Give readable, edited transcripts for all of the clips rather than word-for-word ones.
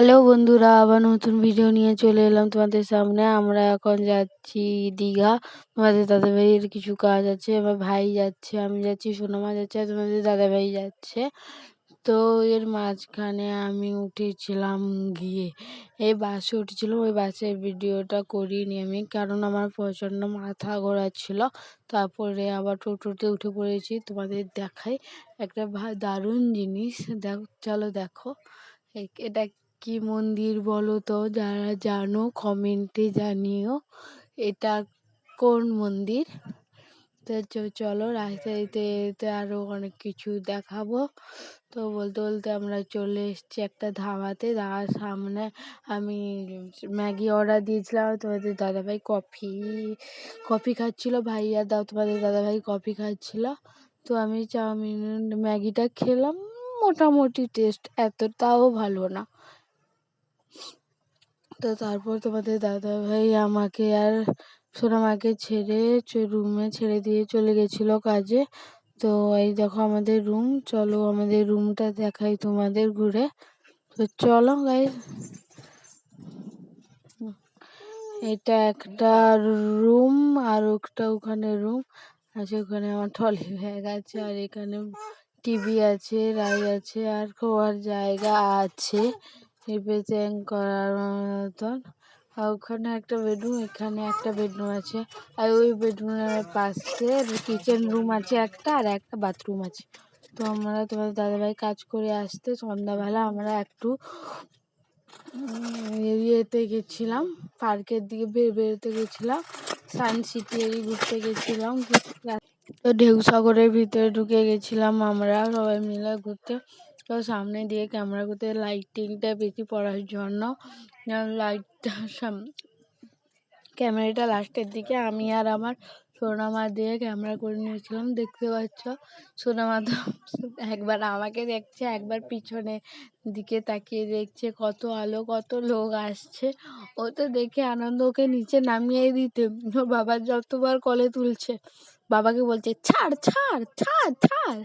Hello বন্ধুরা, আবার নতুন ভিডিও নিয়ে চলে এলাম তোমাদের সামনে। আমরা এখন যাচ্ছি দীঘা। তোমাদের দাদাভাইয়ের কিছু কাজ আছে, আমার ভাই যাচ্ছে, আমি যাচ্ছি, সোনামা যাচ্ছে, আর তোমাদের দাদাভাই যাচ্ছে। তো এর মাঝখানে আমি উঠেছিলাম গিয়ে এই বাসে উঠেছিলাম, ওই বাসের ভিডিওটা করিনি আমি, কারণ আমার প্রচণ্ড মাথা ঘোরাচ্ছিল। তারপরে আবার টোটোতে উঠে পড়েছি। তোমাদের দেখাই একটা দারুণ জিনিস, চলো দেখো। এটা কি মন্দির বলো তো? যারা জানো কমেন্টে জানিও এটা কোন মন্দির। তো চলো, রাস্তায় যেতে যেতে আরো অনেক কিছু দেখাবো। তো বলতে বলতে আমরা চলে এসেছি একটা ধাবাতে। ধাবার সামনে আমি ম্যাগি অর্ডার দিয়েছিলাম, তোমাদের দাদাভাই কফি খাচ্ছিল। ভাইয়া দাও, তোমাদের দাদাভাই কফি খাচ্ছিল। তো আমি চাউমিন ম্যাগিটা খেলাম, মোটামুটি টেস্ট, এতটাও ভালো না। তো তারপর তোমাদের দাদাভাই আমাকে আর সোনামাকে ছেড়ে রুমে ছেড়ে দিয়ে চলে গেছিলো কাজে। তো এই দেখো আমাদের রুম, চলো আমাদের রুমটা দেখাই তোমাদের ঘুরে। তো চলো গাইস, এটা একটা রুম, আর একটা ওখানে রুম আছে, ওখানে আমার ট্রলি ব্যাগ আছে, আর এখানে টিভি আছে, রাইড আছে, আর খোয়ার জায়গা আছে রিপ্রেজেন্ট করার মতন। আর ওখানে একটা বেডরুম, এখানে একটা বেডরুম আছে, আর ওই বেডরুমের পাশে কিচেন রুম আছে একটা, আর একটা বাথরুম আছে। তো আমরা তোমাদের দাদাভাই কাজ করে আসতে সন্ধ্যাবেলা আমরা একটু ইয়েতে গেছিলাম, পার্কের দিকে বেরোতে গেছিলাম, সায়েন্স সিটি ঘুরতে গেছিলাম। তো ঢেউসাগরের ভিতরে ঢুকে গেছিলাম আমরা সবাই মিলে ঘুরতে। তো সামনে দিয়ে ক্যামেরা করতে লাইটিংটা বেশি পড়ার জন্য লাইটটা ক্যামেরাটা লাস্টের দিকে আমি আর আমার সোনামা দিয়ে ক্যামেরা করে নিয়েছিলাম। দেখতে পাচ্ছ সোনামা তো একবার আমাকে দেখছে, একবার পিছনে দিকে তাকিয়ে দেখছে, কত আলো, কত লোক আসছে। ও তো দেখে আনন্দ, ওকে নিচে নামিয়ে দিতে ওর বাবা যতবার কোলে তুলছে, বাবাকে বলছে ছাড় ছাড় ছাড় ছাড়,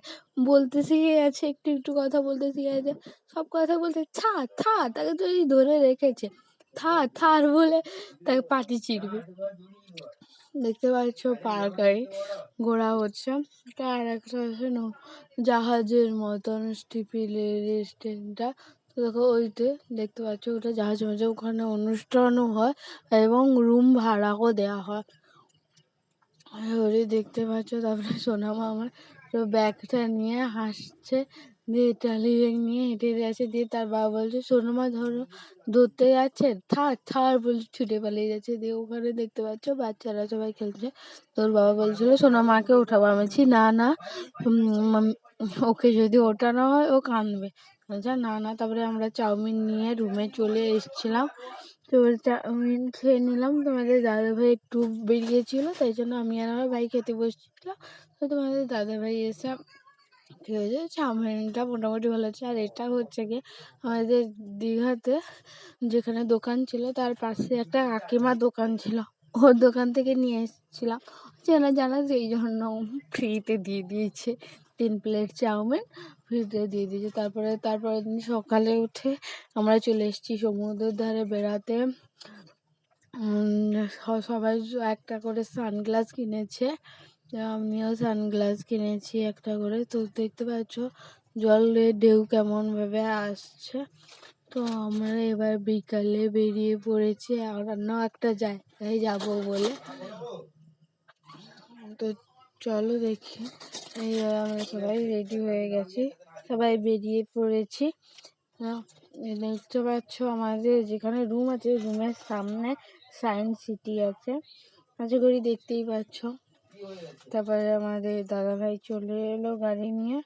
বলতে শিখে গেছে, একটু একটু কথা বলতে শিখে গেছে, সব কথা বলতে ছাড় ছাড়, তাকে তো এই ধরে রেখেছে, থার থার বলে তাকে পাটি চিরবে। দেখতে পাচ্ছ পার গাড়ি ঘোরা হচ্ছে, তার একটা আছে জাহাজের মতন স্টিপিলের স্ট্যান্ডটা। তো দেখো ওইতে দেখতে পাচ্ছ, ওটা জাহাজের মধ্যে, ওখানে অনুষ্ঠানও হয় এবং রুম ভাড়াও দেওয়া হয়। ওরে দেখতে পাচ্ছ। তারপরে সোনামা আমার ব্যাগটা নিয়ে হাসছে, দিয়ে ট্রলি ব্যাগ নিয়ে হেঁটে যাচ্ছে, দিয়ে তার বাবা বলছে সোনামা ধরো, ধরতে যাচ্ছে, থার থার বলছে, ছুটে পালিয়ে যাচ্ছে। দিয়ে ওখানে দেখতে পাচ্ছ বাচ্চারা সবাই খেলছে। তোর বাবা বলছিল সোনামাকে ওঠাবো, আমি বলছি না না, ওকে যদি ওঠানো হয় ও কাঁদবে। বলছে না না। তারপরে আমরা চাউমিন নিয়ে রুমে চলে এসেছিলাম। তো চাউমিন খেয়ে নিলাম। তোমাদের দাদাভাই একটু বেরিয়েছিল, তাই জন্য আমি আর আমার ভাই খেতে বসছিলাম। তো তোমাদের দাদাভাই এসে খেয়েছে, চাউমিনটা মোটামুটি ভালো হচ্ছে। আর এটা হচ্ছে কি, আমাদের দীঘাতে যেখানে দোকান ছিল তার পাশে একটা কাকিমার দোকান ছিল, ওর দোকান থেকে নিয়ে এসেছিলাম, চেনা জানা, সেই জন্য ফ্রিতে দিয়ে দিয়েছে 3 প্লেট চাউমিন, ফ্রিতে দিয়ে দিয়েছে। তারপরের দিন সকালে উঠে আমরা চলে এসেছি সমুদ্রের ধারে বেড়াতে। সবাই একটা করে সানগ্লাস কিনেছে, আমিও সানগ্লাস কিনেছি একটা করে। তো দেখতে পাচ্ছ জলের ঢেউ কেমনভাবে আসছে। তো আমরা এবার বিকালে বেরিয়ে পড়েছি অন্য একটা জায়গায় যাব বলে। তো চলো দেখি, এই আমরা সবাই রেডি হয়ে গেছি, সবাই বেরিয়ে পড়েছি। দেখতে পাচ্ছ আমাদের যেখানে রুম আছে, রুমের সামনে সায়েন্স সিটি আছে, আশা করি দেখতেই পাচ্ছ। তারপরে আমাদের দাদাভাই চলে এলো গাড়ি নিয়ে।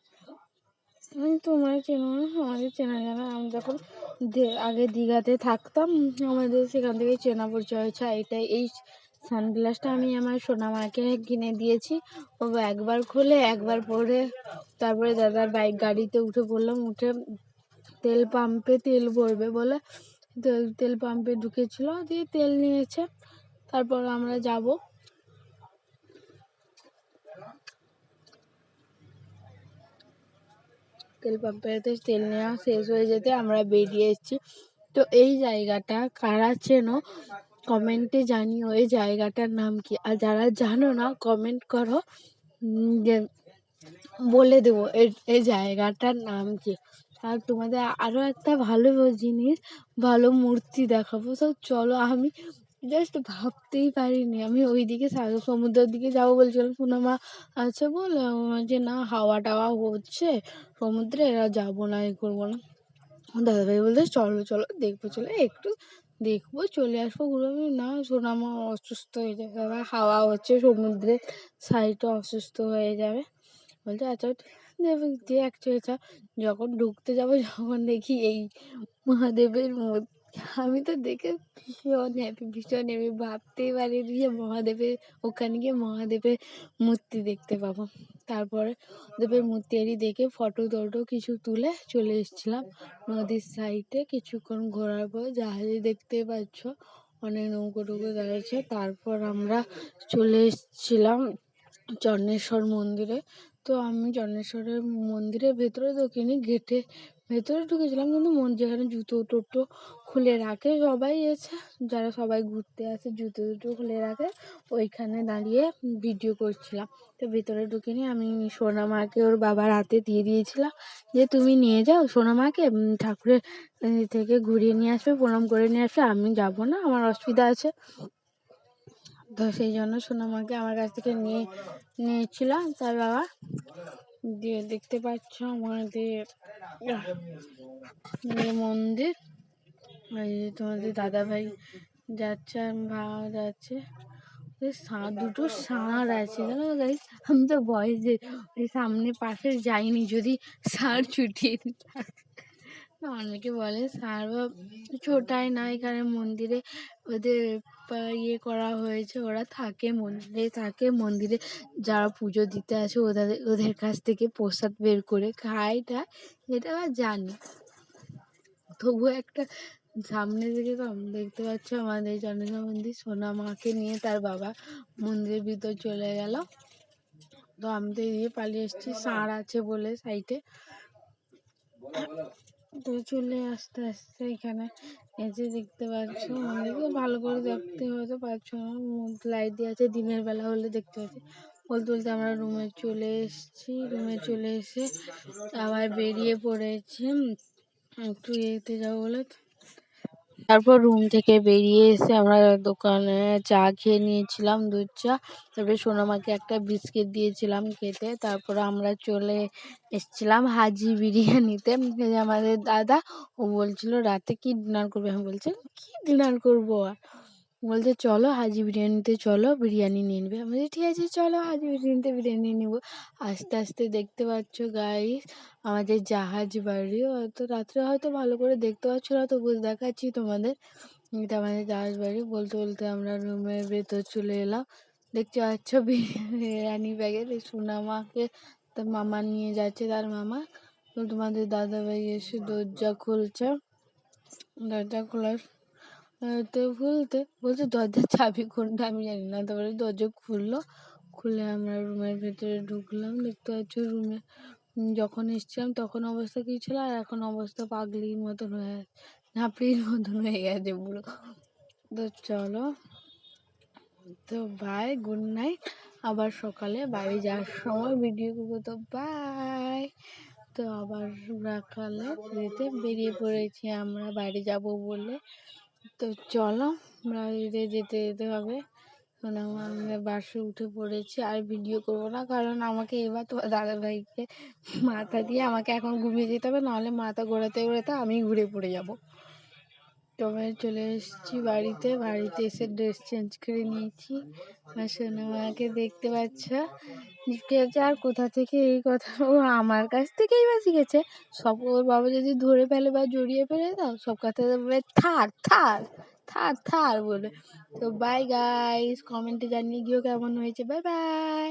তোমরা চেনো না, আমাদের চেনা জানা, আমি যখন আগে দীঘাতে থাকতাম আমাদের সেখান থেকে চেনা পরিচয় হয়েছে। এই সানগ্লাসটা আমি আমার সোনামাকে কিনে দিয়েছি, ও একবার খুলে একবার পরে। তারপরে দাদার গাড়িতে উঠে পড়লাম, উঠে তেল পাম্পে তেল ভরবে বলে তেল পাম্পে ঢুকেছিল, দিয়ে তেল নিয়েছে। তারপর আমরা যাব। তেল পাম্পেতে তেল নেওয়া শেষ হয়ে যেতে আমরা বেরিয়ে এসেছি। তো তো এই জায়গাটা কারা চেনো কমেন্টে জানিও এই জায়গাটার নাম কি, আর যারা জানো না কমেন্ট করো যে বলে দেবো এই জায়গাটার নাম কি। আর তোমাদের আরও একটা ভালো জিনিস, ভালো মূর্তি দেখাবো। তো চলো, আমি জাস্ট ভাবতেই পারিনি আমি ওইদিকে সমুদ্রের দিকে যাবো বলছিলাম, সোনামা আছে বলে যে না হাওয়া টাওয়া হচ্ছে সমুদ্রে, এরা যাবো না এ করবো না। দাদাভাই বলতে চলো চলো দেখবো, চলো একটু দেখবো চলে আসবো ঘুরে। না সোনামা অসুস্থ হয়ে যাবে, দাদা হাওয়া হচ্ছে সমুদ্রে সাইডে অসুস্থ হয়ে যাবে। বলছে আচ্ছা দিয়ে একটা যখন ঢুকতে যাবো যখন দেখি এই মহাদেবের মূর্তি, আমি তো দেখে ভীষণ হ্যাপি ভাবতেই পারিনি যে মহাদেবের ওখানে গিয়ে মহাদেবের মূর্তি দেখতে পাবো। তারপরে দেবের মূর্তি দেখে ফটো টটো কিছু তুলে চলে এসেছিলাম নদীর সাইডে। কিছুক্ষণ ঘোরার পর জাহাজে দেখতে পাচ্ছ অনেক নৌকো টুকো দাঁড়িয়েছে। তারপর আমরা চলে এসেছিলাম চন্দ্রেশ্বর মন্দিরে। তো আমি চন্দ্রেশ্বরের মন্দিরের ভেতরে ঢুকিনি, গেটে ভেতরে ঢুকেছিলাম, কিন্তু যেখানে জুতো টুটো খুলে রাখে সবাই এসে, যারা সবাই ঘুরতে আসে জুতো টুটো খুলে রাখে, ওইখানে দাঁড়িয়ে ভিডিও করছিলাম। তো ভেতরে ঢুকিনি, আমি সোনামাকে ওর বাবার হাতে দিয়ে দিয়েছিলাম যে তুমি নিয়ে যাও সোনামাকে ঠাকুরের থেকে ঘুরিয়ে নিয়ে আসবে, প্রণাম করে নিয়ে আসবে, আমি যাবো না, আমার অসুবিধা আছে। তো সেই জন্য সোনামাকে আমার কাছ থেকে নিয়েছিলাম তার বাবা। দিয়ে দেখতে পাচ্ছ আমাদের মন্দির, তোমাদের দাদাভাই যাচ্ছে আর মা যাচ্ছে। দুটো ষাঁড় আছে জানো গাইস, আমি তো ভয় যে সামনে পাশে যাইনি, যদি ষাঁড় ছুটিয়ে অনেকে বলে ষাঁড় বা ছোটায় না, এখানে মন্দিরে ওদের ইয়ে করা হয়েছে, ওরা থাকে মন্দিরে, থাকে মন্দিরে যারা পুজো দিতে আসে ওদের কাছ থেকে প্রসাদ বের করে খায়, এটা জানি। তবুও একটা সামনে থেকে তো দেখতে পাচ্ছ আমাদের চন্দ্রেশ্বর মন্দির, সোনামাকে নিয়ে তার বাবা মন্দিরের ভিতর চলে গেল। তো আমি তো এদিকে পালিয়ে এসেছি, ষাঁড় আছে বলে সাইডে। তো চলে আস্তে আস্তে এখানে এসে দেখতে পাচ্ছ মন্দিরকে ভালো করে দেখতে হয়তো পাচ্ছ না, লাইট দিয়ে আছে, দিনের বেলা হলে দেখতে পাচ্ছি। বলতে বলতে আমরা রুমে চলে এসেছি, রুমে চলে এসে আবার বেরিয়ে পড়েছি একটু এতে যাবো বলে। তারপর রুম থেকে বেরিয়ে এসে আমরা দোকানে চা খেয়ে নিয়েছিলাম, দুধ চা। তারপরে সোনামাকে একটা বিস্কিট দিয়েছিলাম খেতে। তারপর আমরা চলে এসেছিলাম হাজি বিরিয়ানিতে। আমাদের দাদা ও বলছিল রাতে কি ডিনার করবে, আমি বলছি কি ডিনার করবো, আর বলছে চলো হাজি বিরিয়ানিতে চলো, বিরিয়ানি নিয়ে নেবে। আমি বলছি ঠিক আছে চলো হাজি বিরিয়ানিতে বিরিয়ানি নেবো। আস্তে আস্তে দেখতে পাচ্ছ গাইস আমাদের জাহাজ বাড়ি, হয়তো রাত্রে হয়তো ভালো করে দেখতে পাচ্ছ না, তবু দেখাচ্ছি তোমাদের। এটা আমাদের জাহাজ বাড়ি। বলতে বলতে আমরা রুমের ভেতর চলে এলাম। দেখতে পাচ্ছ বিরিয়ানি প্যাকেট, সোনামাকে তার মামা নিয়ে যাচ্ছে, তার মামা। তো তোমাদের দাদাভাই এসে দরজা খুলছে, দরজা খোলার তো বলছে দরজার চাবি কোনটা আমি জানি না। তারপরে দরজা খুললো, খুলে আমরা রুমের ভেতরে ঢুকলাম। দেখতে পাচ্ছ রুমে যখন এসছিলাম তখন অবস্থা কি ছিল, আর এখন অবস্থা পাগলির মতন হয়ে গেছে, ঝাঁপড়ির মতন হয়ে গেছে পুরো। তো চলো, তো বাই, গুড নাইট। আবার সকালে বাড়ি যাওয়ার সময় ভিডিও করবো, তো বাই। তো আবার সকালে বেরিয়ে পড়েছি আমরা বাড়ি যাব বলে। তো চলো বাড়িতে যেতে যেতে হবে। সোনামা আমরা বাসে উঠে পড়েছি, আর ভিডিও করবো না, কারণ আমাকে এবার তো দাদাভাইকে মাথা দিয়ে আমাকে এখন ঘুমিয়ে যেতে হবে, নাহলে মাথা ঘোরাতে ঘোরাতে আমি ঘুরে পড়ে যাব। তবে চলে এসেছি বাড়িতে, বাড়িতে এসে ড্রেস চেঞ্জ করে নিয়েছি। আর সোনামাকে দেখতে পাচ্ছ শিখেছে, আর কোথা থেকে এই কথা ও আমার কাছ থেকেই বা শিখেছে। সব ওর বাবা যদি ধরে ফেলে বা জড়িয়ে ফেলে দাও সব কথা বলে থার থার থার থার বলে। তো বাই গাইস, কমেন্টে জানিয়ে গিয়েও কেমন হয়েছে। Bye bye.